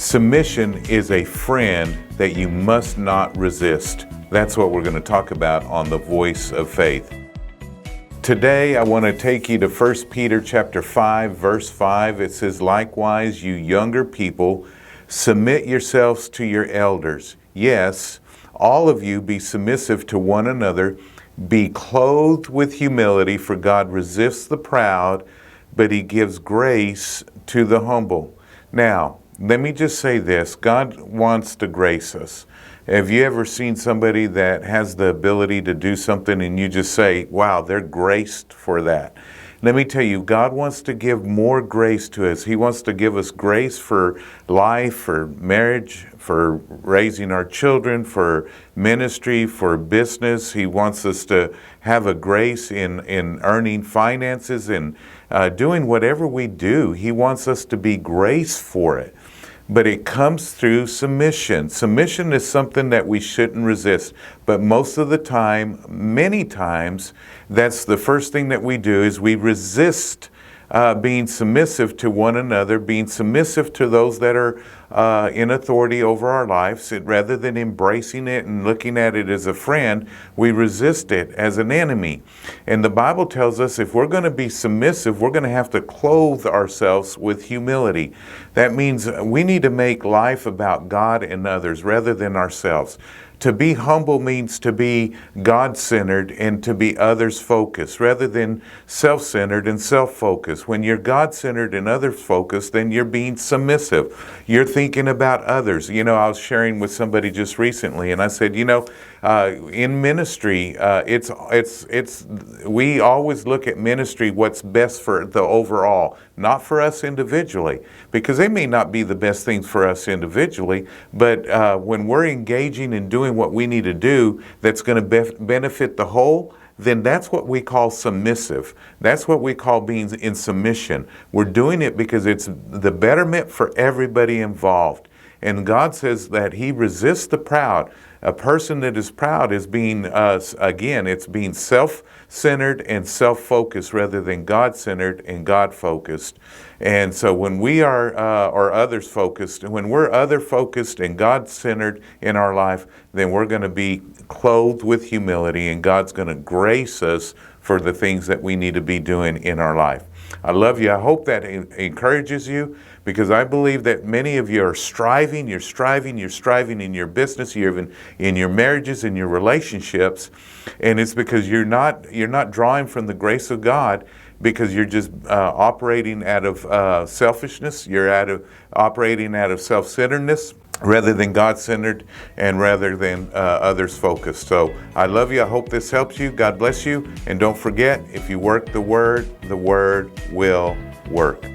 Submission is a friend that you must not resist. That's what we're going to talk about on The Voice of Faith. Today, I want to take you to 1 Peter chapter 5, verse 5. It says, "Likewise, you younger people, submit yourselves to your elders. Yes, all of you be submissive to one another. Be clothed with humility, for God resists the proud, but He gives grace to the humble." Now, let me just say this. God wants to grace us. Have you ever seen somebody that has the ability to do something and you just say, wow, they're graced for that? Let me tell you, God wants to give more grace to us. He wants to give us grace for life, for marriage, for raising our children, for ministry, for business. He wants us to have a grace in earning finances and doing whatever we do. He wants us to be graced for it. But it comes through submission. Submission is something that we shouldn't resist. But most of the time, many times, that's the first thing that we do is we resist being submissive to one another, being submissive to those that are in authority over our lives. Rather than embracing it and looking at it as a friend, we resist it as an enemy. And the Bible tells us if we're going to be submissive, we're going to have to clothe ourselves with humility. That means we need to make life about God and others rather than ourselves. To be humble means to be God-centered and to be others-focused rather than self-centered and self-focused. When you're God-centered and others-focused, then you're being submissive. You're thinking about others. You know, I was sharing with somebody just recently, and I said, you know, in ministry, we always look at ministry what's best for the overall, not for us individually, because they may not be the best things for us individually, but when we're engaging and doing what we need to do that's going to benefit the whole, then that's what we call submissive. That's what we call being in submission. We're doing it because it's the betterment for everybody involved. And God says that He resists the proud. A person that is proud is being, again, it's being self-centered and self-focused rather than God-centered and God-focused. And so when we are, or others-focused, when we're other-focused and God-centered in our life, then we're going to be clothed with humility and God's going to grace us for the things that we need to be doing in our life. I love you. I hope that encourages you because I believe that many of you are striving in your business, you're even in your marriages, in your relationships, and it's because you're not drawing from the grace of God because you're just operating out of selfishness, operating out of self-centeredness, rather than God-centered and rather than others-focused. So I love you. I hope this helps you. God bless you. And don't forget, if you work the Word will work.